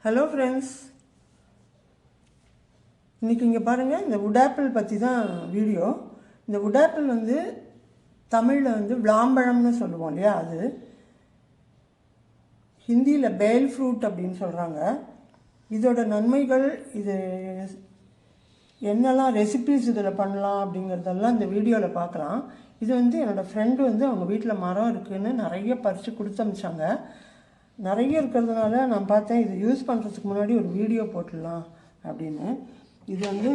Hello friends, இன்றைக்கி இங்கே பாருங்கள், இந்த வுட் ஆப்பிள் பற்றி தான் வீடியோ. இந்த வுட் ஆப்பிள் வந்து தமிழில் வந்து விளாம்பழம்னு சொல்லுவோம் இல்லையா, அது ஹிந்தியில் பேல் ஃப்ரூட் அப்படின்னு சொல்கிறாங்க. இதோட நன்மைகள், இது என்னெல்லாம் ரெசிபீஸ் இதில் பண்ணலாம் அப்படிங்கிறதெல்லாம் இந்த வீடியோவில் பார்க்கலாம். இது வந்து என்னோடய ஃப்ரெண்டு வந்து அவங்க வீட்டில் மரம் இருக்குதுன்னு நிறைய பறித்து கொடுத்து அனுப்பிச்சாங்க. நிறைய இருக்கிறதுனால நான் பார்த்தேன், இது யூஸ் பண்ணுறதுக்கு முன்னாடி ஒரு வீடியோ போட்டுடலாம் அப்படின்னு. இது வந்து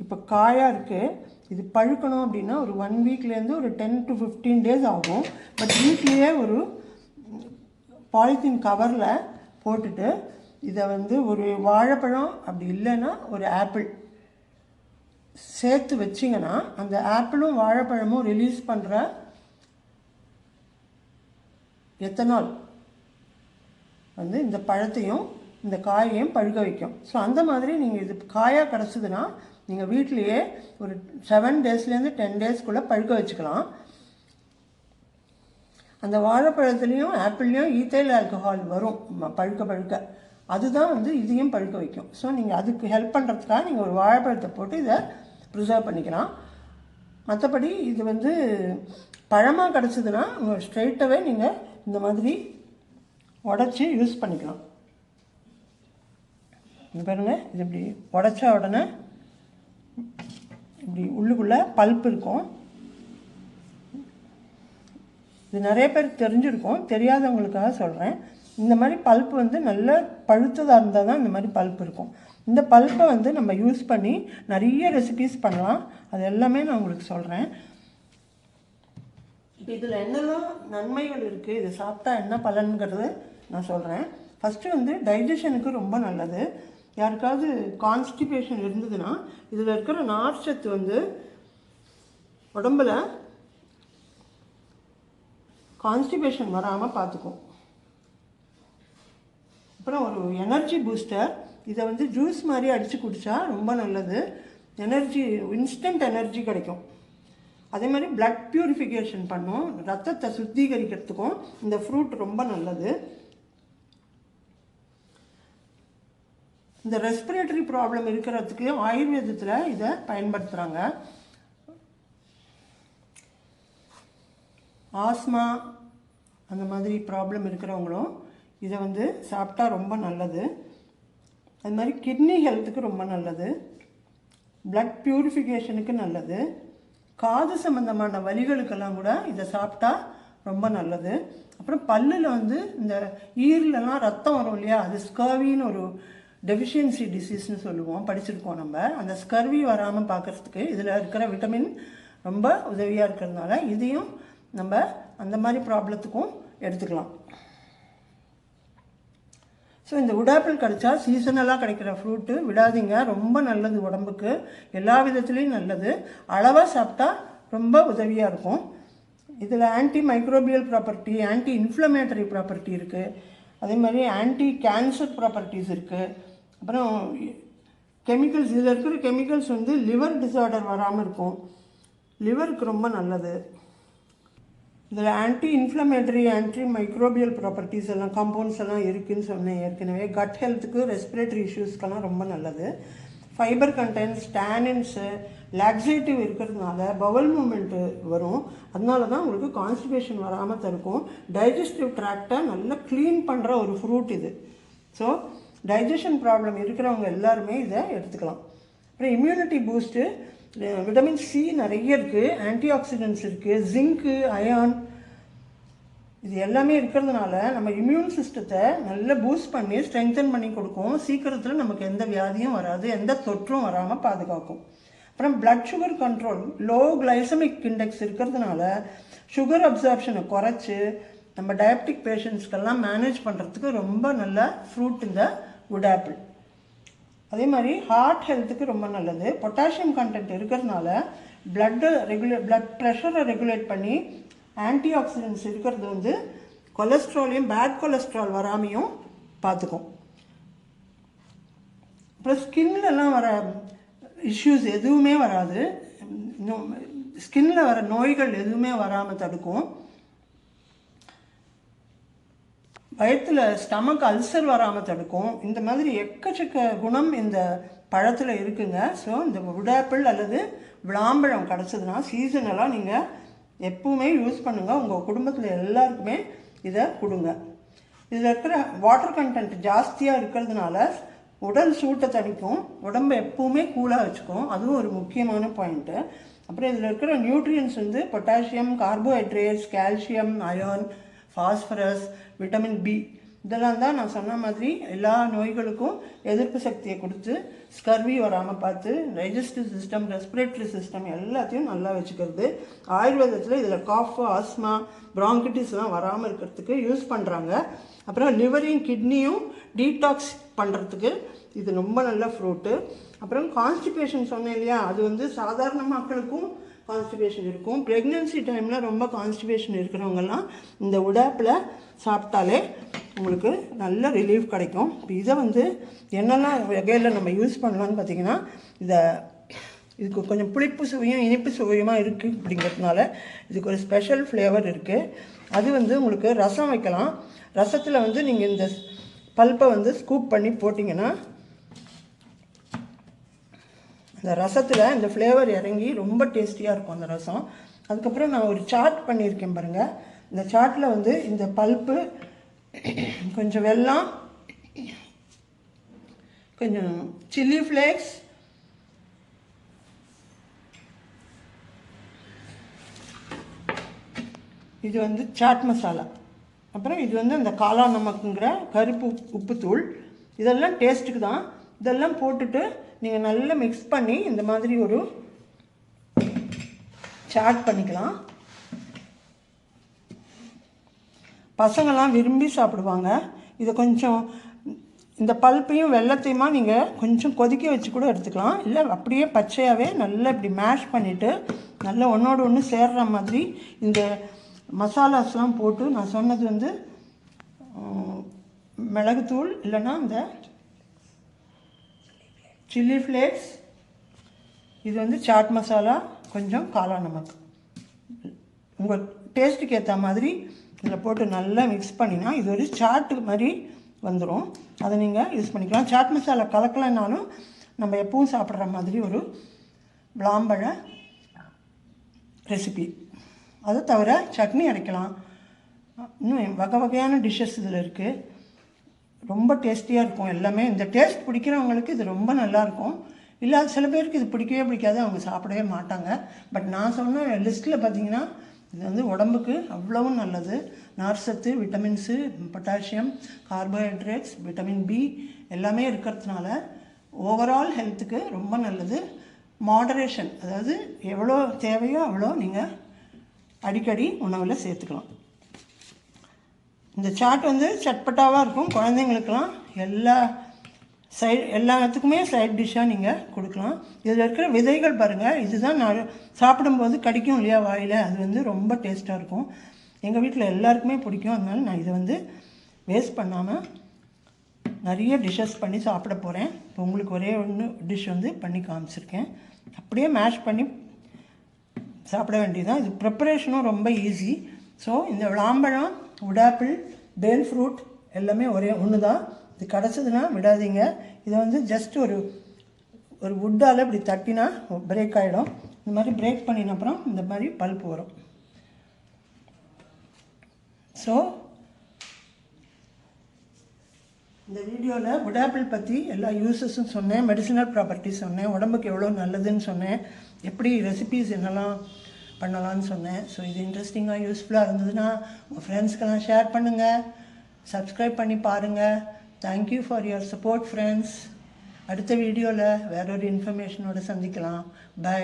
இப்போ காயாக இருக்குது. இது பழுக்கணும் அப்படின்னா ஒரு 1 வீக்லேருந்து ஒரு 10 to 15 days ஆகும். பட் வீட்லேயே ஒரு பாலித்தீன் கவரில் போட்டுட்டு இதை வந்து ஒரு வாழைப்பழம் அப்படி இல்லைன்னா ஒரு ஆப்பிள் சேர்த்து வச்சிங்கன்னா அந்த ஆப்பிளும் வாழைப்பழமும் ரிலீஸ் பண்ணுற எத்தனால் வந்து இந்த பழத்தையும் இந்த காயையும் பழுக்க வைக்கும். ஸோ அந்த மாதிரி நீங்கள் இது காயாக கிடச்சிதுன்னா நீங்கள் வீட்லேயே ஒரு 7 daysலேருந்து 10 daysக்குள்ளே பழுக்க வச்சுக்கலாம். அந்த வாழைப்பழத்துலேயும் ஆப்பிள்லேயும் ஈத்தைல் ஆல்கஹால் வரும் பழுக்க பழுக்க, அதுதான் வந்து இதையும் பழுக்க வைக்கும். ஸோ நீங்கள் அதுக்கு ஹெல்ப் பண்ணுறதுக்காக நீங்கள் ஒரு வாழைப்பழத்தை போட்டு இதை ப்ரிசர்வ் பண்ணிக்கலாம். மற்றபடி இது வந்து பழமாக கிடச்சிதுன்னா உங்கள் ஸ்ட்ரெயிட்டாகவே நீங்கள் இந்த மாதிரி உடச்சி யூஸ் பண்ணிக்கலாம். இது பாருங்கள், இது இப்படி உடச்சா உடனே இப்படி உள்ளுக்குள்ளே பல்ப் இருக்கும். இது நிறைய பேர் தெரிஞ்சிருக்கும், தெரியாதவங்களுக்காக சொல்கிறேன். இந்த மாதிரி பல்ப் வந்து நல்ல பழுத்ததாக இருந்தால் தான் இந்த மாதிரி பல்ப் இருக்கும். இந்த பல்ப்பை வந்து நம்ம யூஸ் பண்ணி நிறைய ரெசிபீஸ் பண்ணலாம். அது எல்லாமே நான் உங்களுக்கு சொல்கிறேன். இதில் என்னெல்லாம் நன்மைகள் இருக்குது, இதை சாப்பிட்டா என்ன பலன்கிறது நான் சொல்கிறேன். ஃபஸ்ட்டு வந்து டைஜஷனுக்கு ரொம்ப நல்லது. யாருக்காவது கான்ஸ்டிபேஷன் இருந்ததுன்னா இதில் இருக்கிற நார்ச்சத்து வந்து உடம்பில் கான்ஸ்டிபேஷன் வராமல் பார்த்துக்கும். அப்புறம் ஒரு எனர்ஜி பூஸ்டர். இதை வந்து ஜூஸ் மாதிரி அடித்து குடித்தா ரொம்ப நல்லது. எனர்ஜி, இன்ஸ்டன்ட் எனர்ஜி கிடைக்கும். அதே மாதிரி பிளட் பியூரிஃபிகேஷன் பண்ணும், ரத்தத்தை சுத்திகரிக்கிறதுக்கும் இந்த ஃப்ரூட் ரொம்ப நல்லது. இந்த ரெஸ்பிரேட்டரி ப்ராப்ளம் இருக்கிறதுக்கு ஆயுர்வேதத்தில் இதை பயன்படுத்துகிறாங்க. ஆஸ்மா அந்த மாதிரி ப்ராப்ளம் இருக்கிறவங்களும் இதை வந்து சாப்பிட்டா ரொம்ப நல்லது. அது மாதிரி கிட்னி ஹெல்த்துக்கு ரொம்ப நல்லது, பிளட் பியூரிஃபிகேஷனுக்கு நல்லது, காது சம்மந்தமான வலிகளுக்கெல்லாம் கூட இதை சாப்பிட்டா ரொம்ப நல்லது. அப்புறம் பல்லில் வந்து இந்த ஈரலெலாம் ரத்தம் வரும் இல்லையா, அது ஸ்கர்வின்னு ஒரு டெஃபிஷியன்சி டிசீஸ்னு சொல்லுவோம், படிச்சிருக்கோம் நம்ம. அந்த ஸ்கர்வி வராமல் பார்க்குறதுக்கு இதில் இருக்கிற விட்டமின் ரொம்ப உதவியாக இருக்கிறதுனால இதையும் நம்ம அந்த மாதிரி ப்ராப்ளத்துக்கும் எடுத்துக்கலாம். ஸோ இந்த வுட் ஆப்பிள் கிடைச்சா சீசனலாக கிடைக்கிற ஃப்ரூட்டு விடாதீங்க, ரொம்ப நல்லது உடம்புக்கு, எல்லா விதத்துலேயும் நல்லது. அளவாக சாப்பிட்டா ரொம்ப உதவியாக இருக்கும். இதில் anti microbial property, anti inflammatory property இருக்குது. அதே மாதிரி ஆன்டி கேன்சர் ப்ராப்பர்ட்டிஸ் இருக்குது. அப்புறம் கெமிக்கல்ஸ், இதில் இருக்கிற கெமிக்கல்ஸ் வந்து லிவர் டிஸார்டர் வராமல் இருக்கும், லிவருக்கு ரொம்ப நல்லது. இதில் anti inflammatory, anti microbial properties எல்லாம், காம்பவுண்ட்ஸ் எல்லாம் இருக்குதுன்னு சொன்னேன் ஏற்கனவே. கட் ஹெல்த்துக்கு, ரெஸ்பிரேட்டரி இஷ்யூஸ்க்கெல்லாம் ரொம்ப நல்லது. ஃபைபர் கண்டென்ட்ஸ், டேனின்ஸு, லாக்ஸேட்டிவ் இருக்கிறதுனால பவல் மூமெண்ட்டு வரும். அதனால தான் உங்களுக்கு கான்ஸ்டிபேஷன் வராமல் தடுக்கும். டைஜஸ்டிவ் ட்ராக்டை நல்லா க்ளீன் பண்ணுற ஒரு ஃப்ரூட் இது. ஸோ டைஜஷன் ப்ராப்ளம் இருக்கிறவங்க எல்லாருமே இதை எடுத்துக்கலாம். அப்புறம் இம்யூனிட்டி பூஸ்ட்டு, விட்டமின் சி நிறைய இருக்குது, ஆன்டி ஆக்சிடென்ட்ஸ் இருக்குது, ஜிங்க்கு, அயான், இது எல்லாமே இருக்கிறதுனால நம்ம இம்யூன் சிஸ்டத்தை நல்லா பூஸ்ட் பண்ணி ஸ்ட்ரெங்தன் பண்ணி கொடுக்கும். சீக்கிரத்தில் நமக்கு எந்த வியாதியும் வராது, எந்த தொற்றும் வராமல் பாதுகாக்கும். அப்புறம் blood sugar control, low glycemic index இருக்கிறதுனால சுகர் அப்சார்ப்ஷனை குறைச்சி நம்ம டயபெட்டிக் பேஷண்ட்ஸ்க்கெல்லாம் மேனேஜ் பண்ணுறதுக்கு ரொம்ப நல்ல ஃப்ரூட் இந்த வுட் ஆப்பிள். அதே மாதிரி ஹார்ட் ஹெல்த்துக்கு ரொம்ப நல்லது. பொட்டாசியம் கண்டென்ட் இருக்கிறதுனால பிளட் ப்ரெஷரை ரெகுலேட் பண்ணி, ஆன்டி ஆக்சிடென்ட்ஸ் இருக்கிறது வந்து கொலஸ்ட்ராலையும், பேட் கொலஸ்ட்ரால் வராமையும் பார்த்துக்கும். அப்புறம் ஸ்கின்லலாம் வர இஷ்யூஸ் எதுவுமே வராது, ஸ்கின்னில் வர நோய்கள் எதுவுமே வராமல் தடுக்கும். வயிற்றில் ஸ்டமக் அல்சர் வராமல் தடுக்கும். இந்த மாதிரி எக்கச்சக்க குணம் இந்த பழத்தில் இருக்குங்க. ஸோ இந்த வுட் ஆப்பிள் அல்லது விளாம்பழம் கிடச்சதுன்னா சீசனெல்லாம் நீங்கள் எப்பவுமே யூஸ் பண்ணுங்கள். உங்கள் குடும்பத்தில் எல்லாருக்குமே இதை கொடுங்க. இதில் இருக்கிற வாட்டர் கண்டென்ட் ஜாஸ்தியாக இருக்கிறதுனால உடல் சூட்டை தணிக்கும், உடம்பை எப்பவுமே கூலாக வச்சுக்கும். அதுவும் ஒரு முக்கியமான பாயிண்ட்டு. அப்புறம் இதில் இருக்கிற நியூட்ரியன்ஸ் வந்து potassium, carbohydrates, calcium, iron, phosphorus, vitamin B இதெல்லாம் தான் நான் சொன்ன மாதிரி எல்லா நோய்களுக்கும் எதிர்ப்பு சக்தியை கொடுத்து ஸ்கர்வி வராமல் பார்த்து டைஜஸ்டிவ் சிஸ்டம், ரெஸ்பிரேட்டரி சிஸ்டம் எல்லாத்தையும் நல்லா வச்சுக்கிறது. ஆயுர்வேதத்தில் இதில் காஃப், ஆஸ்மா, ப்ராங்கிட்டிஸ்லாம் வராமல் இருக்கிறதுக்கு யூஸ் பண்ணுறாங்க. அப்புறம் லிவரையும் கிட்னியும் டீடாக்ஸ் பண்ணுறதுக்கு இது ரொம்ப நல்ல ஃப்ரூட்டு. அப்புறம் கான்ஸ்டிபேஷன் சொன்னேன் இல்லையா, அது வந்து சாதாரண மக்களுக்கும் கான்ஸ்டிபேஷன் இருக்கும். ப்ரெக்னென்சி டைமில் ரொம்ப கான்ஸ்டிபேஷன் இருக்கிறவங்கெல்லாம் இந்த வுட் ஆப்பிளை சாப்பிட்டாலே உங்களுக்கு நல்ல ரிலீஃப் கிடைக்கும். இப்போ இதை வந்து என்னெல்லாம் வகையில் நம்ம யூஸ் பண்ணலான்னு பார்த்தீங்கன்னா, இதுக்கு கொஞ்சம் புளிப்பு சுவையும் இனிப்பு சுவையுமா இருக்குது அப்படிங்கிறதுனால இதுக்கு ஒரு ஸ்பெஷல் ஃப்ளேவர் இருக்குது. அது வந்து உங்களுக்கு ரசம் வைக்கலாம். ரசத்தில் வந்து நீங்கள் இந்த பல்ப்பை வந்து ஸ்கூப் பண்ணி போட்டிங்கன்னா அந்த ரசத்தில் இந்த ஃப்ளேவர் இறங்கி ரொம்ப டேஸ்டியாக இருக்கும் அந்த ரசம். அதுக்கப்புறம் நான் ஒரு சாட் பண்ணியிருக்கேன் பாருங்கள். இந்த சாட்டில் வந்து இந்த பல்ப்பு, கொஞ்சம் வெல்லம், கொஞ்சம் சில்லி ஃப்ளேக்ஸ், இது வந்து சாட் மசாலா, அப்புறம் இது வந்து அந்த காளா நமக்குங்கிற கருப்பு உப்புத்தூள், இதெல்லாம் டேஸ்ட்டுக்கு தான். இதெல்லாம் போட்டுட்டு நீங்கள் நல்லா மிக்ஸ் பண்ணி இந்த மாதிரி ஒரு சாட் பண்ணிக்கலாம். பசங்கள்லாம் விரும்பி சாப்பிடுவாங்க. இதை கொஞ்சம் இந்த பல்ப்பையும் வெல்லத்தையுமா நீங்கள் கொஞ்சம் கொதிக்க வச்சு கூட எடுத்துக்கலாம். இல்லை அப்படியே பச்சையாகவே நல்லா இப்படி மேஷ் பண்ணிவிட்டு நல்லா ஒன்றோடு ஒன்று சேர்ற மாதிரி இந்த மசாலாஸ்லாம் போட்டு, நான் சொன்னது வந்து மிளகுத்தூள் இல்லைன்னா இந்த சில்லி ஃப்ளேக்ஸ், இது வந்து சாட் மசாலா, கொஞ்சம் காளா நமக்கு, உங்கள் டேஸ்ட்டுக்கு ஏற்ற மாதிரி இதில் போட்டு நல்லா மிக்ஸ் பண்ணினா இது ஒரு சாட்டு மாதிரி வந்துடும். அதை நீங்கள் யூஸ் பண்ணிக்கலாம். சாட் மசாலா கலக்கலைன்னாலும் நம்ம எப்பவும் சாப்பிட்ற மாதிரி ஒரு விளாம்பழ ரெசிபி. அதை தவிர சட்னி அரைக்கலாம். இன்னும் வகை வகையான டிஷ்ஷஸ் இதில் இருக்குது. ரொம்ப டேஸ்டியாக இருக்கும் எல்லாமே. இந்த டேஸ்ட் பிடிக்கிறவங்களுக்கு இது ரொம்ப நல்லாயிருக்கும். இல்லை சில பேருக்கு இது பிடிக்கவே பிடிக்காது, அவங்க சாப்பிடவே மாட்டாங்க. பட் நான் சொன்ன லிஸ்ட்டில் பார்த்திங்கன்னா இது வந்து உடம்புக்கு அவ்வளவும் நல்லது. நார்சத்து, vitamins, potassium, carbohydrates, vitamin B எல்லாமே இருக்கிறதுனால ஓவரால் ஹெல்த்துக்கு ரொம்ப நல்லது. மாடரேஷன், அதாவது எவ்வளோ தேவையோ அவ்வளோ நீங்கள் அடிக்கடி உணவில் சேர்த்துக்கலாம். இந்த சாட் வந்து சட்பட்டாவாக இருக்கும். குழந்தைங்களுக்கெல்லாம் எல்லாத்துக்குமே சைட் டிஷ்ஷாக நீங்கள் கொடுக்கலாம். இதில் இருக்கிற விதைகள் பாருங்கள், இதுதான் நான் சாப்பிடும்போது கடிக்கும் இல்லையா வாயில், அது வந்து ரொம்ப டேஸ்ட்டாக இருக்கும். எங்கள் வீட்டில் எல்லாருக்குமே பிடிக்கும். அதனால நான் இதை வந்து வேஸ்ட் பண்ணாமல் நிறைய டிஷ்ஷஸ் பண்ணி சாப்பிட போகிறேன். இப்போ உங்களுக்கு ஒரே ஒன்று டிஷ் வந்து பண்ணி காமிச்சிருக்கேன். அப்படியே மேஷ் பண்ணி சாப்பிட வேண்டியதுதான். இது ப்ரிப்பரேஷனும் ரொம்ப ஈஸி. ஸோ இந்த விளாம்பழம், வுட் ஆப்பிள், பேல் ஃப்ரூட் எல்லாமே ஒரே ஒன்று தான். இது கிடச்சதுன்னா விடாதீங்க. இதை வந்து ஜஸ்ட் ஒரு வுட்டால் இப்படி தட்டினா பிரேக் ஆகிடும். இந்த மாதிரி பிரேக் பண்ணின அப்புறம் இந்த மாதிரி பல்ப் வரும். ஸோ இந்த வீடியோவில் வுட் ஆப்பிள் பற்றி எல்லா யூஸஸும் சொன்னேன், மெடிசினல் ப்ராப்பர்ட்டிஸ் சொன்னேன், உடம்புக்கு எவ்வளோ நல்லதுன்னு சொன்னேன், எப்படி ரெசிபீஸ் என்னெல்லாம் பண்ணலான்னு சொன்னேன். ஸோ இது இன்ட்ரெஸ்டிங்காக யூஸ்ஃபுல்லாக இருந்ததுன்னா உங்கள் ஃப்ரெண்ட்ஸ்க்கெல்லாம் ஷேர் பண்ணுங்கள், சப்ஸ்கிரைப் பண்ணி பாருங்கள். Thank you for your support friends. அடுத்த வீடியோவில் வேறொரு இன்ஃபர்மேஷனோடு சந்திக்கலாம். பை.